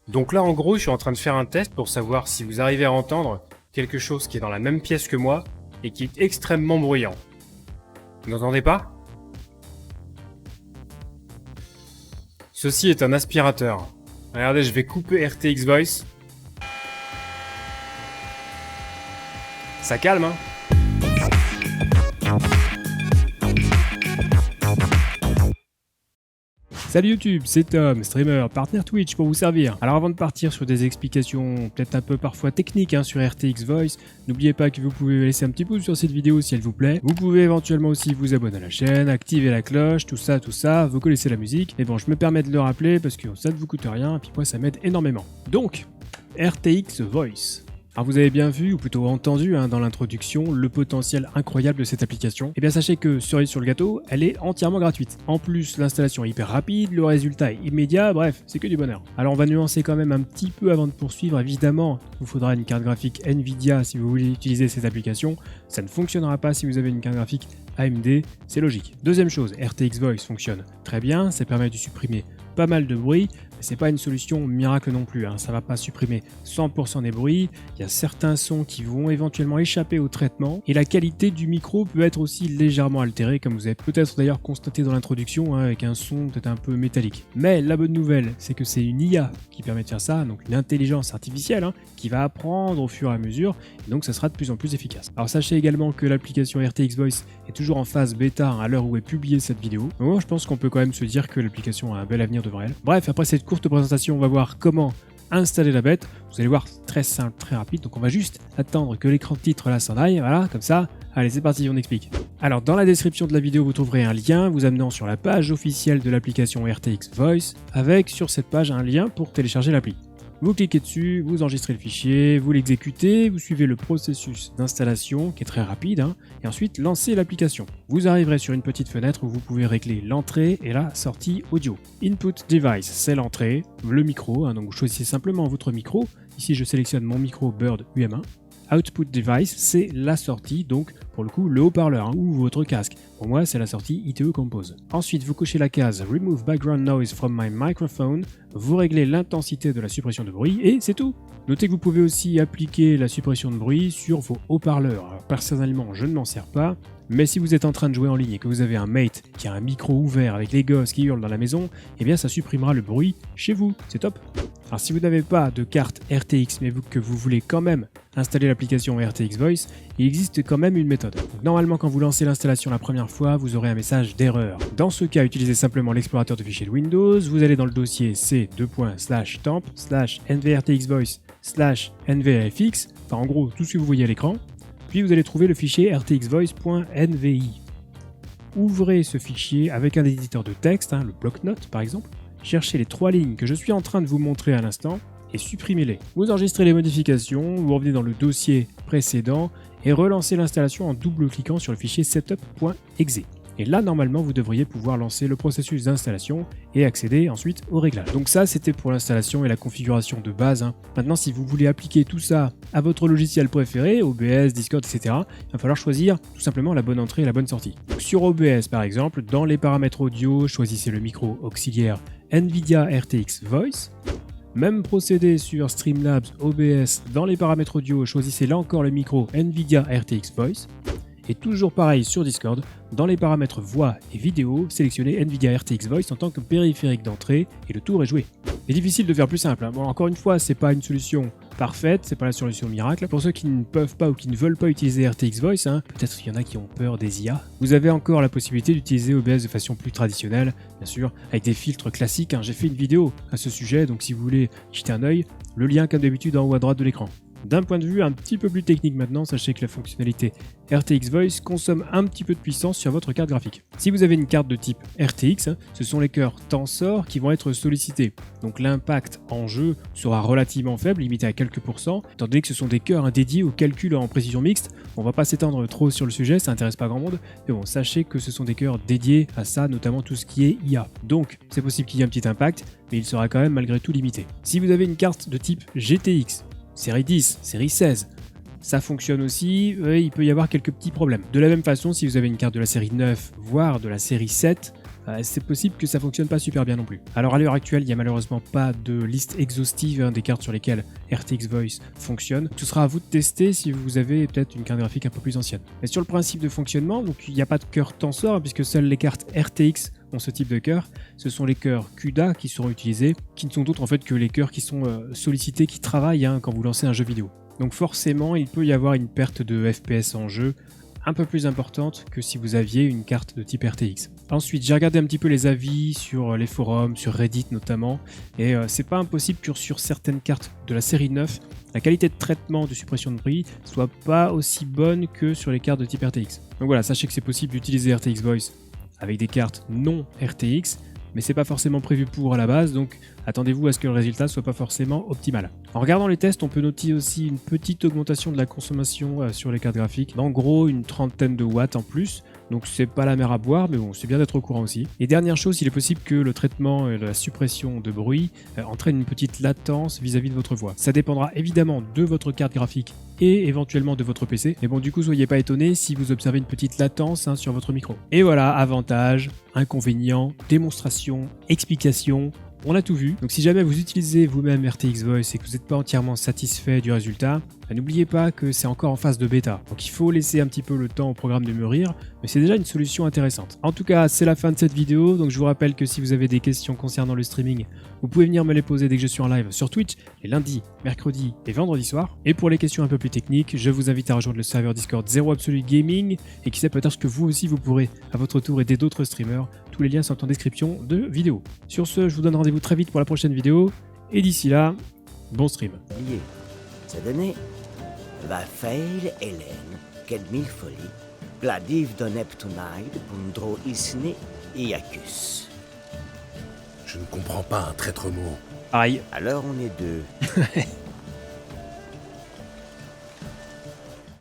Donc là, en gros, je suis en train de faire un test pour savoir si vous arrivez à entendre quelque chose qui est dans la même pièce que moi et qui est extrêmement bruyant. Vous n'entendez pas? Ceci est un aspirateur. Regardez, je vais couper RTX Voice. Ça calme, hein? Salut YouTube, c'est Tom, streamer, partenaire Twitch pour vous servir. Alors avant de partir sur des explications peut-être un peu parfois techniques sur RTX Voice, n'oubliez pas que vous pouvez laisser un petit pouce sur cette vidéo si elle vous plaît. Vous pouvez éventuellement aussi vous abonner à la chaîne, activer la cloche, tout ça, vous connaissez la musique. Mais bon, je me permets de le rappeler parce que ça ne vous coûte rien, et puis moi ça m'aide énormément. Donc, RTX Voice. Alors vous avez bien vu, ou plutôt entendu dans l'introduction, le potentiel incroyable de cette application. Et bien sachez que, cerise sur le gâteau, elle est entièrement gratuite. En plus, l'installation est hyper rapide, le résultat est immédiat, bref, c'est que du bonheur. Alors on va nuancer quand même un petit peu avant de poursuivre. Évidemment, il vous faudra une carte graphique Nvidia si vous voulez utiliser cette application. Ça ne fonctionnera pas si vous avez une carte graphique AMD, c'est logique. Deuxième chose, RTX Voice fonctionne très bien, ça permet de supprimer pas mal de bruit, mais c'est pas une solution miracle non plus, ça va pas supprimer 100% des bruits, il y a certains sons qui vont éventuellement échapper au traitement, et la qualité du micro peut être aussi légèrement altérée, comme vous avez peut-être d'ailleurs constaté dans l'introduction, avec un son peut-être un peu métallique. Mais la bonne nouvelle, c'est que c'est une IA qui permet de faire ça, donc une intelligence artificielle, qui va apprendre au fur et à mesure, et donc ça sera de plus en plus efficace. Alors sachez également que l'application RTX Voice est toujours en phase bêta à l'heure où est publiée cette vidéo, mais moi je pense qu'on peut quand même se dire que l'application a un bel avenir devant elle. Bref, après cette courte présentation, on va voir comment installer la bête. Vous allez voir, c'est très simple, très rapide, donc on va juste attendre que l'écran de titre là s'en aille, voilà, comme ça. Allez, c'est parti, on explique. Alors, dans la description de la vidéo, vous trouverez un lien vous amenant sur la page officielle de l'application RTX Voice, avec sur cette page un lien pour télécharger l'appli. Vous cliquez dessus, vous enregistrez le fichier, vous l'exécutez, vous suivez le processus d'installation qui est très rapide, et ensuite lancez l'application. Vous arriverez sur une petite fenêtre où vous pouvez régler l'entrée et la sortie audio. Input Device, c'est l'entrée, le micro, donc vous choisissez simplement votre micro. Ici, je sélectionne mon micro Bird UM1. Output Device, c'est la sortie, donc pour le coup le haut-parleur ou votre casque. Pour moi, c'est la sortie ITE Compose. Ensuite, vous cochez la case Remove Background Noise from my microphone, vous réglez l'intensité de la suppression de bruit et c'est tout. Notez que vous pouvez aussi appliquer la suppression de bruit sur vos haut-parleurs. Alors, personnellement, je ne m'en sers pas, mais si vous êtes en train de jouer en ligne et que vous avez un mate qui a un micro ouvert avec les gosses qui hurlent dans la maison, eh bien ça supprimera le bruit chez vous, c'est top. Alors si vous n'avez pas de carte RTX mais que vous voulez quand même installer l'application RTX Voice, il existe quand même une méthode. Donc, normalement, quand vous lancez l'installation la première fois, vous aurez un message d'erreur. Dans ce cas, utilisez simplement l'explorateur de fichiers de Windows, vous allez dans le dossier c:/temp/nvrtxvoice/nvrfx, enfin en gros tout ce que vous voyez à l'écran, puis vous allez trouver le fichier rtxvoice.nvi. Ouvrez ce fichier avec un éditeur de texte, le bloc-notes par exemple, cherchez les 3 lignes que je suis en train de vous montrer à l'instant, et supprimez-les. Vous enregistrez les modifications, vous revenez dans le dossier précédent et relancez l'installation en double-cliquant sur le fichier setup.exe. Et là, normalement, vous devriez pouvoir lancer le processus d'installation et accéder ensuite aux réglages. Donc ça, c'était pour l'installation et la configuration de base. Maintenant, si vous voulez appliquer tout ça à votre logiciel préféré, OBS, Discord, etc., il va falloir choisir tout simplement la bonne entrée et la bonne sortie. Donc, sur OBS, par exemple, dans les paramètres audio, choisissez le micro auxiliaire NVIDIA RTX Voice. Même procédé sur Streamlabs OBS, dans les paramètres audio, choisissez là encore le micro NVIDIA RTX Voice. Et toujours pareil sur Discord, dans les paramètres voix et vidéo, sélectionnez NVIDIA RTX Voice en tant que périphérique d'entrée et le tour est joué. C'est difficile de faire plus simple. Bon, encore une fois, c'est pas une solution parfaite, c'est pas la solution miracle. Pour ceux qui ne peuvent pas ou qui ne veulent pas utiliser RTX Voice, peut-être qu'il y en a qui ont peur des IA, vous avez encore la possibilité d'utiliser OBS de façon plus traditionnelle, bien sûr, avec des filtres classiques. J'ai fait une vidéo à ce sujet, donc si vous voulez jeter un œil, le lien comme d'habitude en haut à droite de l'écran. D'un point de vue un petit peu plus technique maintenant, sachez que la fonctionnalité RTX Voice consomme un petit peu de puissance sur votre carte graphique. Si vous avez une carte de type RTX, ce sont les cœurs Tensor qui vont être sollicités. Donc l'impact en jeu sera relativement faible, limité à quelques pourcents, étant donné que ce sont des cœurs dédiés au calcul en précision mixte. On va pas s'étendre trop sur le sujet, ça n'intéresse pas grand monde, mais bon, sachez que ce sont des cœurs dédiés à ça, notamment tout ce qui est IA. Donc c'est possible qu'il y ait un petit impact, mais il sera quand même malgré tout limité. Si vous avez une carte de type GTX, série 10, série 16, ça fonctionne aussi, il peut y avoir quelques petits problèmes. De la même façon, si vous avez une carte de la série 9, voire de la série 7, c'est possible que ça fonctionne pas super bien non plus. Alors à l'heure actuelle, il n'y a malheureusement pas de liste exhaustive des cartes sur lesquelles RTX Voice fonctionne. Ce sera à vous de tester si vous avez peut-être une carte graphique un peu plus ancienne. Mais sur le principe de fonctionnement, donc il n'y a pas de cœur tensor puisque seules les cartes RTX ont ce type de cœur. Ce sont les cœurs CUDA qui seront utilisés, qui ne sont d'autres en fait que les cœurs qui sont sollicités, qui travaillent quand vous lancez un jeu vidéo. Donc forcément, il peut y avoir une perte de FPS en jeu un peu plus importante que si vous aviez une carte de type RTX. Ensuite, j'ai regardé un petit peu les avis sur les forums, sur Reddit notamment, et c'est pas impossible que sur certaines cartes de la série 9, la qualité de traitement de suppression de bruit soit pas aussi bonne que sur les cartes de type RTX. Donc voilà, sachez que c'est possible d'utiliser RTX Voice avec des cartes non RTX, mais c'est pas forcément prévu pour à la base, donc attendez-vous à ce que le résultat soit pas forcément optimal. En regardant les tests, on peut noter aussi une petite augmentation de la consommation sur les cartes graphiques, en gros une trentaine de watts en plus, donc c'est pas la mer à boire, mais bon, c'est bien d'être au courant aussi. Et dernière chose, il est possible que le traitement et la suppression de bruit entraîne une petite latence vis-à-vis de votre voix. Ça dépendra évidemment de votre carte graphique et éventuellement de votre PC, mais bon, du coup, soyez pas étonnés si vous observez une petite latence sur votre micro. Et voilà, avantages, inconvénients, démonstrations, explications. On a tout vu, donc si jamais vous utilisez vous-même RTX Voice et que vous n'êtes pas entièrement satisfait du résultat, n'oubliez pas que c'est encore en phase de bêta, donc il faut laisser un petit peu le temps au programme de mûrir, mais c'est déjà une solution intéressante. En tout cas, c'est la fin de cette vidéo, donc je vous rappelle que si vous avez des questions concernant le streaming, vous pouvez venir me les poser dès que je suis en live sur Twitch, les lundis, mercredis et vendredis soirs. Et pour les questions un peu plus techniques, je vous invite à rejoindre le serveur Discord Zero Absolute Gaming, et qui sait peut-être que vous aussi vous pourrez à votre tour aider d'autres streamers. Tous les liens sont en description de vidéo. Sur ce, je vous donne rendez-vous très vite pour la prochaine vidéo, et d'ici là, bon stream. C'est donné. Va fail Hélène, qu'elle mille folie. Gladiv de Neptunide, Pundro Isni, Iacus. Je ne comprends pas un traître mot. Aïe. Alors on est deux.